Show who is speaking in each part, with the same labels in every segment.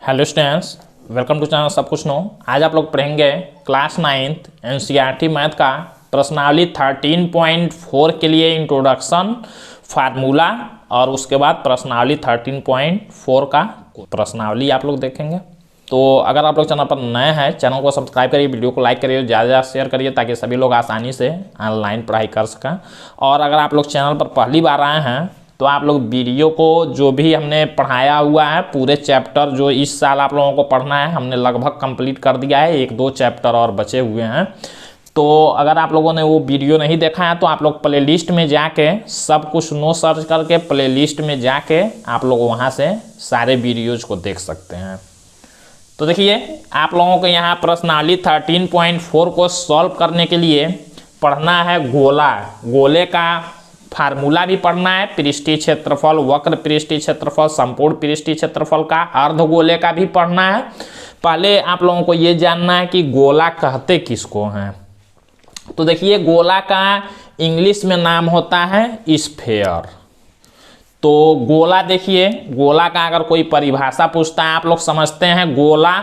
Speaker 1: Hello students, welcome to channel सब कुछ no. आज आप लोग पढ़ेंगे क्लास 9th एनसीईआरटी मैथ का प्रश्नावली 13.4 के लिए इंट्रोडक्शन, फार्मूला और उसके बाद प्रश्नावली 13.4 का प्रश्नावली आप लोग देखेंगे। तो अगर आप लोग चैनल पर नए हैं, चैनल को सब्सक्राइब करिए, वीडियो को लाइक करिए, ज़्यादा ज़्यादा शेयर करिए ताकि सभी लोग आसानी से ऑनलाइन पढ़ाई कर सकें। और अगर आप लोग चैनल पर पहली बार आए हैं तो आप लोग वीडियो को जो भी हमने पढ़ाया हुआ है, पूरे चैप्टर जो इस साल आप लोगों को पढ़ना है, हमने लगभग कंप्लीट कर दिया है। एक दो चैप्टर और बचे हुए हैं। तो अगर आप लोगों ने वो वीडियो नहीं देखा है तो आप लोग प्लेलिस्ट में जाके सब कुछ नो सर्च करके प्लेलिस्ट में जाके आप लोग वहाँ से सारे वीडियोज को देख सकते हैं। तो देखिए, आप लोगों को यहाँ प्रश्नावली 13.4 को सॉल्व करने के लिए पढ़ना है गोले का फार्मूला भी पढ़ना है, पृष्ठीय क्षेत्रफल, वक्र पृष्ठीय क्षेत्रफल, संपूर्ण पृष्ठीय क्षेत्रफल का, अर्धगोले का भी पढ़ना है। पहले आप लोगों को ये जानना है कि गोला कहते किसको हैं। तो देखिए, गोला का इंग्लिश में नाम होता है स्फेयर। तो गोला, देखिए गोला का अगर कोई परिभाषा पूछता है, आप लोग समझते हैं गोला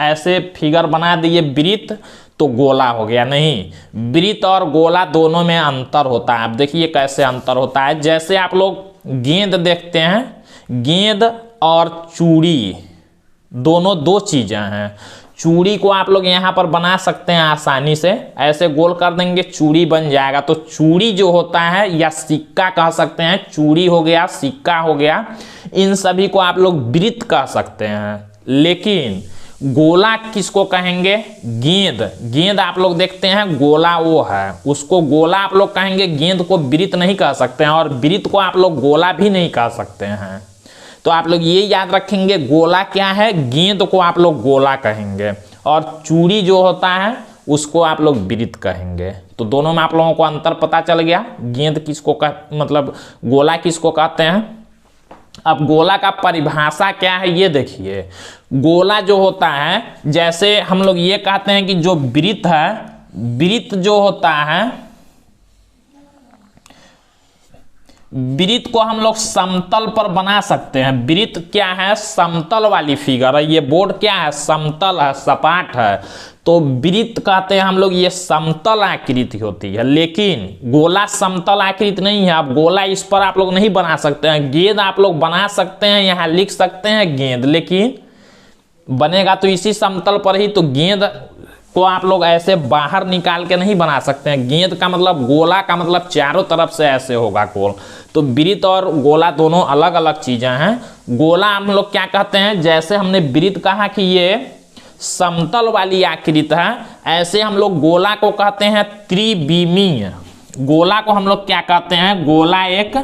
Speaker 1: ऐसे फिगर बना दिए वृत्त तो गोला हो गया, नहीं। वृत्त और गोला दोनों में अंतर होता है। अब देखिए कैसे अंतर होता है। जैसे आप लोग गेंद देखते हैं, गेंद और चूड़ी दोनों दो चीजें हैं। चूड़ी को आप लोग यहाँ पर बना सकते हैं आसानी से, ऐसे गोल कर देंगे चूड़ी बन जाएगा। तो चूड़ी जो होता है, या सिक्का कह सकते हैं, चूड़ी हो गया, सिक्का हो गया, इन सभी को आप लोग वृत्त कह सकते हैं। लेकिन गोला किसको कहेंगे? गेंद आप लोग देखते हैं, गोला वो है, उसको गोला आप लोग कहेंगे। गेंद को वृत्त नहीं कह सकते हैं और वृत्त को आप लोग गोला भी नहीं कह सकते हैं। तो आप लोग ये याद रखेंगे, गोला क्या है, गेंद को आप लोग गोला कहेंगे और चूड़ी जो होता है उसको आप लोग वृत्त कहेंगे। तो दोनों में आप लोगों को अंतर पता चल गया। गेंद किसको मतलब गोला किसको कहते हैं। अब गोला का परिभाषा क्या है ये देखिए। गोला जो होता है, जैसे हम लोग ये कहते हैं कि जो वृत्त है, वृत्त जो होता है, वृत्त को हम लोग समतल पर बना सकते हैं। वृत्त क्या है? समतल वाली फिगर है। ये बोर्ड क्या है? समतल है, सपाट है। तो वृत्त कहते हैं हम लोग, ये समतल आकृति होती है। लेकिन गोला समतल आकृति नहीं है। अब गोला इस पर आप लोग नहीं बना सकते हैं। गेंद आप लोग बना सकते हैं, यहाँ लिख सकते हैं गेंद, लेकिन बनेगा तो इसी समतल पर ही। तो गेंद को आप लोग ऐसे बाहर निकाल के नहीं बना सकते हैं। गेंद का मतलब, गोला का मतलब चारों तरफ से ऐसे होगा गोल। तो वृत्त और गोला दोनों अलग अलग चीजें हैं। गोला हम लोग क्या कहते हैं, जैसे हमने वृत्त कहा कि ये समतल वाली आकृति है, ऐसे हम लोग गोला को कहते हैं त्रिविमीय। गोला को हम लोग क्या कहते हैं? गोला एक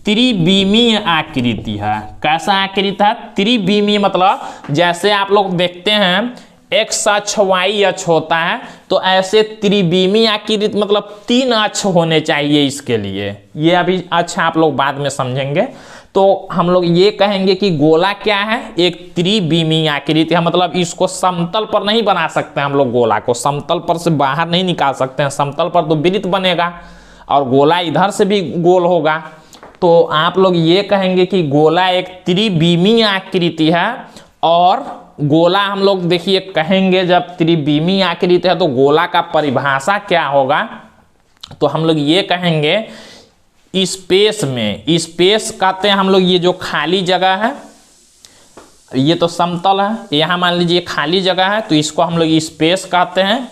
Speaker 1: त्रिविमीय आकृति है। कैसा आकृति है? त्रिविमीय मतलब जैसे आप लोग देखते हैं एक्स अक्ष, वाई अक्ष होता है, तो ऐसे त्रिविमीय आकृति मतलब तीन अक्ष होने चाहिए इसके लिए। ये अभी अक्ष आप लोग बाद में समझेंगे। तो हम लोग ये कहेंगे कि गोला क्या है? एक त्रिविमीय आकृति है। मतलब इसको समतल पर नहीं बना सकते हम लोग। गोला को समतल पर से बाहर नहीं निकाल सकते हैं। समतल पर तो वृत्त बनेगा और गोला इधर से भी गोल होगा। तो आप लोग ये कहेंगे कि गोला एक त्रिविमीय आकृति है। और गोला हम लोग देखिए कहेंगे, जब त्रिविमीय आकृति है तो गोला का परिभाषा क्या होगा? तो हम लोग ये कहेंगे, स्पेस में, स्पेस कहते हैं हम लोग ये जो खाली जगह है, ये तो समतल है, यहाँ मान लीजिए खाली जगह है, तो इसको हम लोग स्पेस कहते हैं।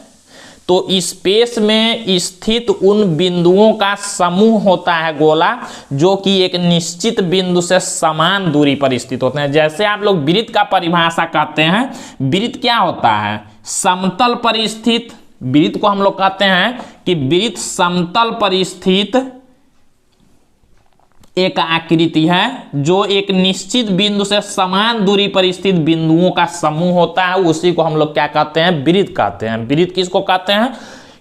Speaker 1: तो स्पेस में स्थित उन बिंदुओं का समूह होता है गोला, जो कि एक निश्चित बिंदु से समान दूरी पर स्थित होते हैं। जैसे आप लोग वृत्त का परिभाषा कहते हैं, वृत्त क्या होता है? समतल पर स्थित। वृत्त को हम लोग कहते हैं कि वृत्त समतल पर स्थित एक आकृति है, जो एक निश्चित बिंदु से समान दूरी पर स्थित बिंदुओं का समूह होता है। उसी को हम लोग क्या कहते हैं? वृत्त कहते हैं। वृत्त किसको कहते हैं?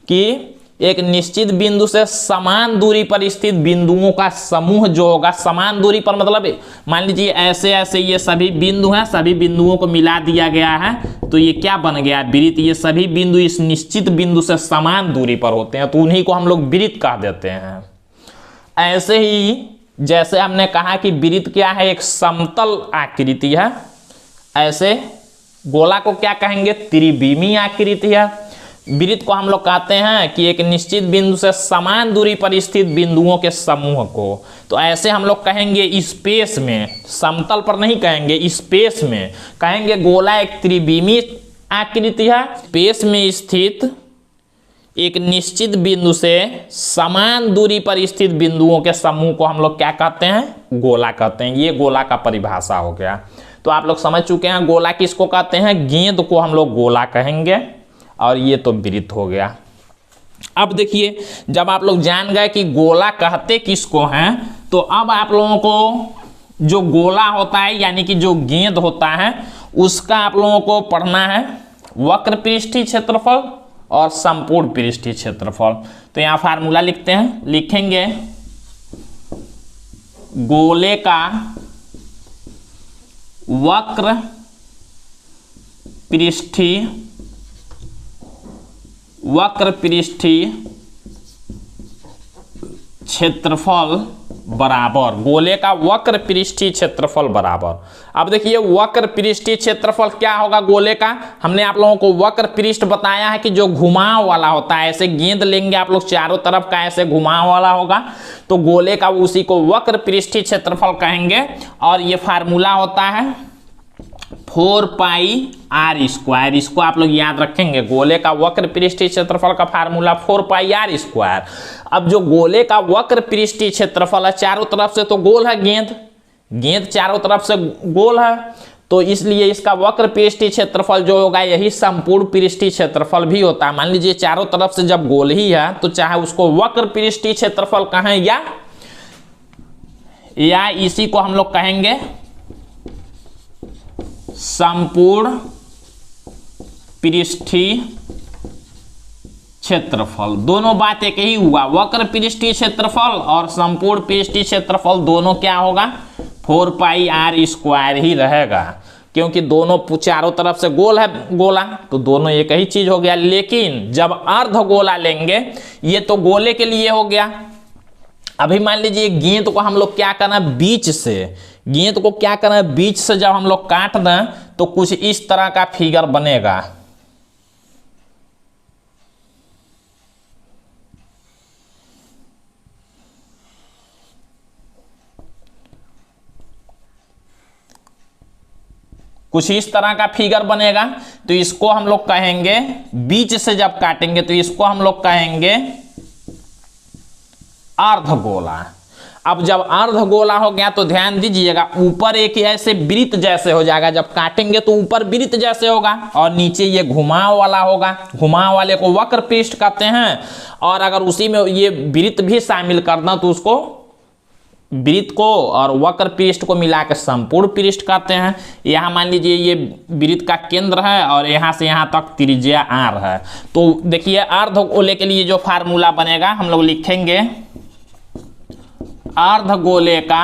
Speaker 1: कि एक निश्चित बिंदु से समान दूरी पर स्थित बिंदुओं का समूह जो होगा। समान दूरी पर मतलब मान लीजिए ऐसे ऐसे ये सभी बिंदु हैं, सभी बिंदुओं को मिला दिया गया है, तो ये क्या बन गया? वृत्त। ये सभी बिंदु इस निश्चित बिंदु से समान दूरी पर होते हैं, तो उन्हीं को हम लोग वृत्त कह देते हैं। ऐसे ही जैसे हमने कहा कि वृत्त क्या है? एक समतल आकृति है। ऐसे गोला को क्या कहेंगे, त्रिविमी आकृति है। वृत्त को हम लोग कहते हैं कि एक निश्चित बिंदु से समान दूरी पर स्थित बिंदुओं के समूह को। तो ऐसे हम लोग कहेंगे स्पेस में, समतल पर नहीं कहेंगे, स्पेस में कहेंगे गोला एक त्रिविमी आकृति है। स्पेस में स्थित एक निश्चित बिंदु से समान दूरी पर स्थित बिंदुओं के समूह को हम लोग क्या कहते हैं, गोला कहते हैं। ये गोला का परिभाषा हो गया। तो आप लोग समझ चुके हैं गोला किसको कहते हैं, गेंद को हम लोग गोला कहेंगे। और ये तो वृत्त हो गया। अब देखिए, जब आप लोग जान गए कि गोला कहते किसको हैं, तो अब आप लोगों को जो गोला होता है यानी कि जो गेंद होता है उसका आप लोगों को पढ़ना है वक्र पृष्ठीय क्षेत्रफल और संपूर्ण पृष्ठीय क्षेत्रफल। तो यहाँ फार्मूला लिखते हैं, लिखेंगे गोले का वक्र पृष्ठीय क्षेत्रफल बराबर, गोले का वक्र पृष्ठीय क्षेत्रफल बराबर। अब देखिए वक्र पृष्ठीय क्षेत्रफल क्या होगा गोले का, हमने आप लोगों को वक्र पृष्ठ बताया है कि जो घुमाव वाला होता है। ऐसे गेंद लेंगे आप लोग, चारों तरफ का ऐसे घुमाव वाला होगा, तो गोले का उसी को वक्र पृष्ठीय क्षेत्रफल कहेंगे। और ये फार्मूला होता है 4 पाई आर स्क्वायर। इसको आप लोग याद रखेंगे, गोले का वक्र पृष्ठीय क्षेत्रफल का फार्मूला 4 पाई आर स्क्वायर। अब जो गोले का वक्र पृष्ठीय क्षेत्रफल है, चारों तरफ से तो गोल है गेंद चारों तरफ से गोल है, तो इसलिए इसका वक्र पृष्ठीय क्षेत्रफल जो होगा यही संपूर्ण पृष्ठीय क्षेत्रफल भी होता है। मान लीजिए चारों तरफ से जब गोल ही है तो चाहे उसको वक्र पृष्ठीय क्षेत्रफल कहें या इसी को हम लोग कहेंगे संपूर्ण पृष्ठीय क्षेत्रफल। दोनों बात एक ही हुआ, वक्र पृष्ठीय क्षेत्रफल और संपूर्ण पृष्ठीय क्षेत्रफल दोनों क्या होगा, 4 पाई आर स्क्वायर ही रहेगा, क्योंकि दोनों चारों तरफ से गोल है गोला, तो दोनों एक ही चीज हो गया। लेकिन जब अर्ध गोला लेंगे, ये तो गोले के लिए हो गया। अभी मान लीजिए गेंद को हम लोग क्या करना, बीच से जब हम लोग काट दें तो कुछ इस तरह का फिगर बनेगा। कुछ इस तरह का फिगर बनेगा, तो इसको हम लोग कहेंगे, बीच से जब काटेंगे तो इसको हम लोग कहेंगे अर्धगोला। अब जब अर्धगोला हो गया तो ध्यान दीजिएगा, ऊपर एक ऐसे वृत्त जैसे हो जाएगा, जब काटेंगे तो ऊपर वृत्त जैसे होगा और नीचे ये घुमाव वाला होगा। घुमाव वाले को वक्र पृष्ठ कहते हैं, और अगर उसी में ये वृत्त भी शामिल करना तो उसको वृत्त को और वक्र पृष्ठ को मिला के संपूर्ण पृष्ठ कहते हैं। यहाँ मान लीजिए ये वृत्त का केंद्र है और यहाँ से यहाँ तक त्रिज्या r है। तो देखिए अर्धगोले के लिए जो फार्मूला बनेगा हम लोग लिखेंगे अर्धगोले का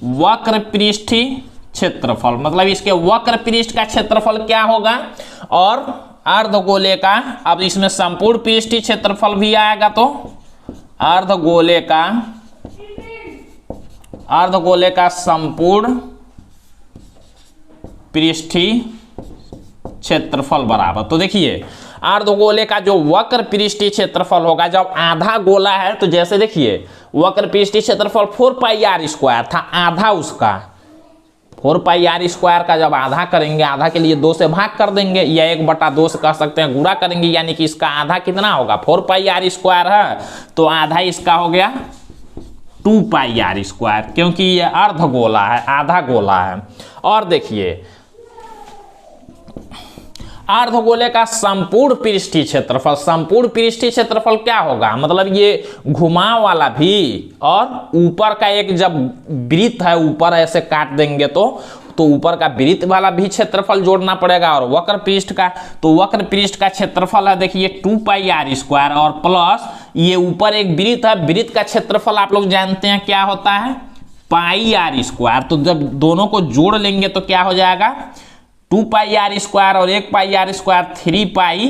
Speaker 1: वक्र पृष्ठीय क्षेत्रफल, मतलब इसके वक्र पृष्ठ का क्षेत्रफल क्या होगा, और अर्धगोले का, अब इसमें संपूर्ण पृष्ठीय क्षेत्रफल भी आएगा, तो अर्धगोले का संपूर्ण पृष्ठीय क्षेत्रफल बराबर। तो देखिए अर्धगोले का जो वक्र पृष्ठीय क्षेत्रफल होगा, जब आधा गोला है तो जैसे देखिए वक्र पृष्ठीय क्षेत्रफल 4 पाई आर स्क्वायर था, आधा उसका 4 पाई आर स्क्वायर का जब आधा करेंगे, आधा के लिए 2 से भाग कर देंगे, या 1/2 से कह सकते हैं गुणा करेंगे, यानी कि इसका आधा कितना होगा, 4 पाई आर स्क्वायर है तो आधा इसका हो गया 2 पाई आर स्क्वायर, क्योंकि ये अर्धगोला है, आधा गोला है। और देखिए अर्धगोले का संपूर्ण पृष्ठीय क्षेत्रफल, संपूर्ण पृष्ठीय क्षेत्रफल क्या होगा, मतलब ये घुमाव वाला भी और ऊपर का एक जब वृत्त है ऊपर ऐसे काट देंगे तो ऊपर का वृत्त वाला भी क्षेत्रफल जोड़ना पड़ेगा, और वक्र पृष्ठ का, तो वक्र पृष्ठ का क्षेत्रफल है देखिए 2 पाई आर स्क्वायर, और प्लस ये ऊपर एक वृत्त है, वृत्त का क्षेत्रफल आप लोग जानते हैं क्या होता है, पाई आर स्क्वायर। तो जब दोनों को जोड़ लेंगे तो क्या हो जाएगा, 2 पाई आर स्क्वायर और 1 pi R square 3 pi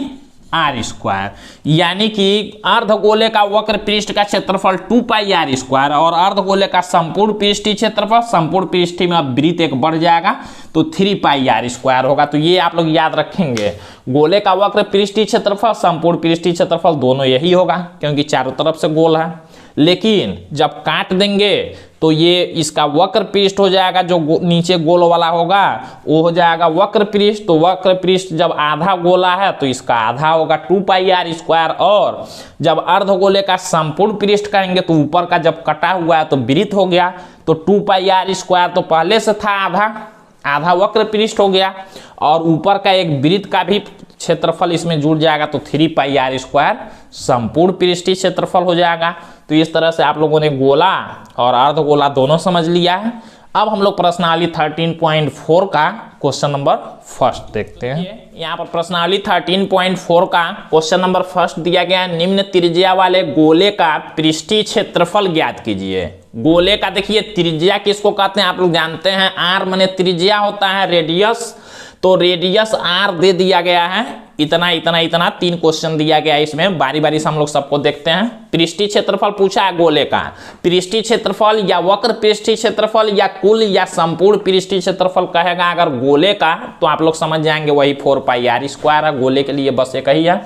Speaker 1: R square, यानी कि अर्धगोले का वक्र पृष्ठ का क्षेत्रफल 2 पाई आर स्क्वायर और अर्धगोले का संपूर्ण पृष्ठीय क्षेत्रफल, संपूर्ण पृष्ठीय में अब वृत्त एक बढ़ जाएगा तो 3 पाई आर स्क्वायर होगा। तो ये आप लोग याद रखेंगे, गोले का वक्र पृष्ठीय क्षेत्रफल, संपूर्ण पृष्ठीय क्षेत्रफल दोनों यही होगा क्योंकि चारों तरफ से गोल है। लेकिन जब काट देंगे तो ये इसका वक्र पृष्ठ हो जाएगा, जो नीचे गोल वाला होगा वो हो जाएगा वक्र पृष्ठ। तो वक्र पृष्ठ जब आधा गोला है तो इसका आधा होगा 2 पाई आर स्क्वायर, और जब अर्धगोले का संपूर्ण पृष्ठ कहेंगे तो ऊपर का जब कटा हुआ है तो वृत्त हो गया, तो 2 पाई आर स्क्वायर तो पहले से था आधा वक्र पृष्ठ हो गया, और ऊपर का एक वृत्त का भी क्षेत्रफल इसमें जुड़ जाएगा तो 3 पाई आर स्क्वायर संपूर्ण पृष्ठीय क्षेत्रफल हो जाएगा। तो इस तरह से आप लोगों ने गोला और अर्धगोला दोनों समझ लिया है। अब हम लोग प्रश्नावली 13.4 का क्वेश्चन नंबर फर्स्ट देखते हैं। यहाँ पर प्रश्नावली 13.4 का क्वेश्चन नंबर फर्स्ट दिया गया है, निम्न त्रिज्या वाले गोले का पृष्ठीय क्षेत्रफल ज्ञात कीजिए। गोले का देखिए त्रिज्या किसको कहते हैं आप लोग जानते हैं, आर माने त्रिज्या होता है, रेडियस, तो रेडियस आर दे दिया गया है, इतना इतना इतना 3 क्वेश्चन दिया गया है इसमें, बारी बारी से हम लोग सबको देखते हैं। पृष्ठीय क्षेत्रफल पूछा है गोले का, पृष्ठीय क्षेत्रफल या वक्र पृष्ठीय क्षेत्रफल या कुल या संपूर्ण पृष्ठीय क्षेत्रफल कहेगा अगर गोले का, तो आप लोग समझ जाएंगे वही 4 पाई आर स्क्वायर है, गोले के लिए बस एक ही है।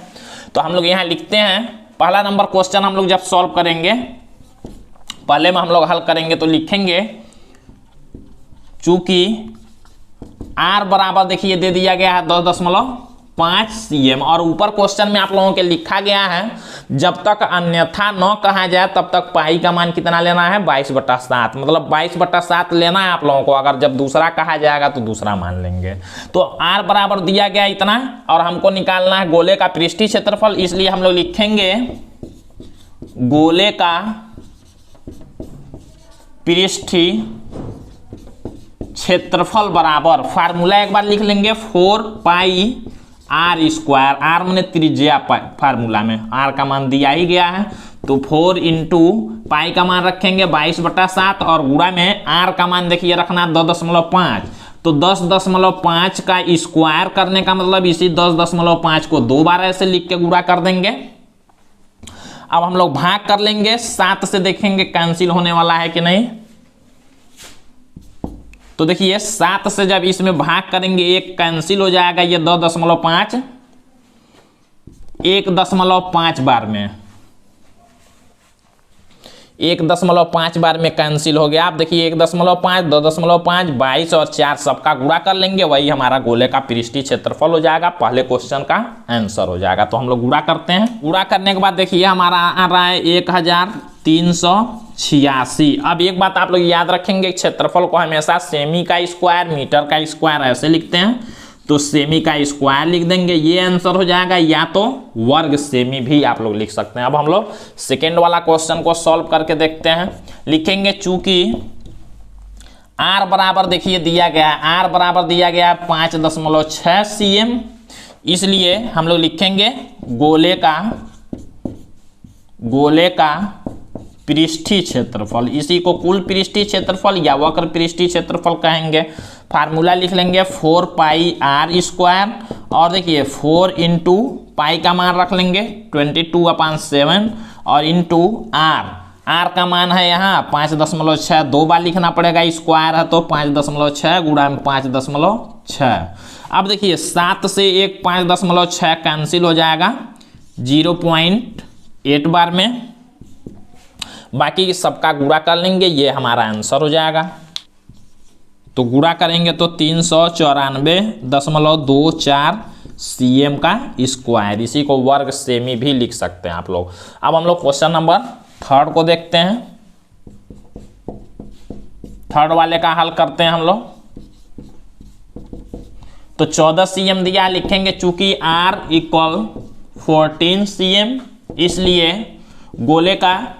Speaker 1: तो हम लोग यहाँ लिखते हैं, पहला नंबर क्वेश्चन हम लोग जब सॉल्व करेंगे, पहले में हम लोग हल करेंगे तो लिखेंगे चूंकि आर बराबर देखिए दे दिया गया है 10.5 cm, और ऊपर क्वेश्चन में आप लोगों के लिखा गया है जब तक अन्यथा न कहा जाए तब तक पाई का मान कितना लेना है 22/7, मतलब 22/7 लेना है आप लोगों को, अगर जब दूसरा कहा जाएगा तो दूसरा मान लेंगे। तो आर बराबर दिया गया इतना, और हमको निकालना है गोले का पृष्ठीय क्षेत्रफल, इसलिए हम लोग लिखेंगे गोले का पृष्ठीय क्षेत्रफल बराबर, फार्मूला एक बार लिख लेंगे 4 पाई आर स्क्वायर, आर माने त्रिज्या, फार्मूला में आर का मान दिया ही गया है, तो 4 इंटू पाई का मान रखेंगे 22/7 और गुणा में आर का मान देखिए रखना 10.5, तो 10.5 का स्क्वायर करने का मतलब इसी 10.5 को 2 बार ऐसे लिख के गुणा कर देंगे। अब हम लोग भाग कर लेंगे 7 से, देखेंगे कैंसिल होने वाला है कि नहीं। तो देखिए 7 से जब इसमें भाग करेंगे एक कैंसिल हो जाएगा, ये 10.5 1.5 बार में 1.5 बार में कैंसिल हो गया। आप देखिए 1.5 2.5 22 और 4 सबका गुणा कर लेंगे, वही हमारा गोले का पृष्ठीय क्षेत्रफल हो जाएगा, पहले क्वेश्चन का आंसर हो जाएगा। तो हम लोग गुणा करते हैं, गुणा करने के बाद देखिए हमारा आ रहा है 1386। अब एक बात आप लोग याद रखेंगे, क्षेत्रफल को हमेशा सेमी का स्क्वायर मीटर का स्क्वायर ऐसे लिखते हैं, तो सेमी का स्क्वायर लिख देंगे, ये आंसर हो जाएगा, या तो वर्ग सेमी भी आप लोग लिख सकते हैं। अब हम लोग सेकेंड वाला क्वेश्चन को सॉल्व करके देखते हैं। लिखेंगे चूंकि आर बराबर देखिए दिया गया है, आर बराबर दिया गया है 5.6 cm, इसलिए हम लोग लिखेंगे गोले का पृष्ठीय क्षेत्रफल, इसी को कुल पृष्ठीय क्षेत्रफल या वक्र पृष्ठीय क्षेत्रफल कहेंगे। फार्मूला लिख लेंगे 4 पाई आर स्क्वायर, और देखिए 4 इंटू पाई का मान रख लेंगे 22/7 और इंटू आर का मान है यहाँ 5.6, 2 बार लिखना पड़ेगा, स्क्वायर है तो 5.6 गुणा में 5.6। अब देखिए 7 से एक 5.6 कैंसिल हो जाएगा 0.8 बार में, बाकी सबका गुणा कर लेंगे, ये हमारा आंसर हो जाएगा। तो गुणा करेंगे तो 394.24 cm का स्क्वायर, इसी को वर्ग सेमी भी लिख सकते हैं आप लोग। अब हम लोग क्वेश्चन नंबर 3 को देखते हैं, 3 वाले का हल करते हैं हम लोग। तो 14 cm दिया, लिखेंगे चूंकि r इक्वल 14 cm, इसलिए गोले का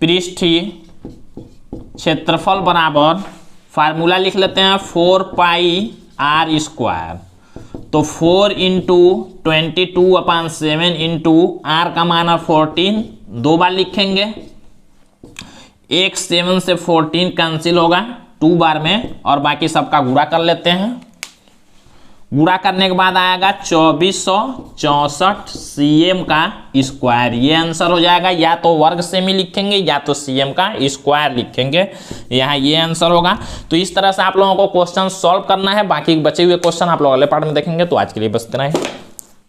Speaker 1: पृष्ठीय क्षेत्रफल बराबर, फार्मूला लिख लेते हैं 4 पाई आर स्क्वायर, तो 4 इंटू 22/7 इंटू आर का मान 14, 2 बार लिखेंगे, 7 से 14 कैंसिल होगा 2 बार में, और बाकी सबका गुणा कर लेते हैं। गुणा करने के बाद आएगा 2464 सीएम का स्क्वायर। ये आंसर हो जाएगा, या तो वर्ग सेमी लिखेंगे या तो सीएम का स्क्वायर लिखेंगे, यहाँ ये आंसर होगा। तो इस तरह से आप लोगों को क्वेश्चन सॉल्व करना है। बाकी बचे हुए क्वेश्चन आप लोग अगले पार्ट में देखेंगे। तो आज के लिए बस इतना ही।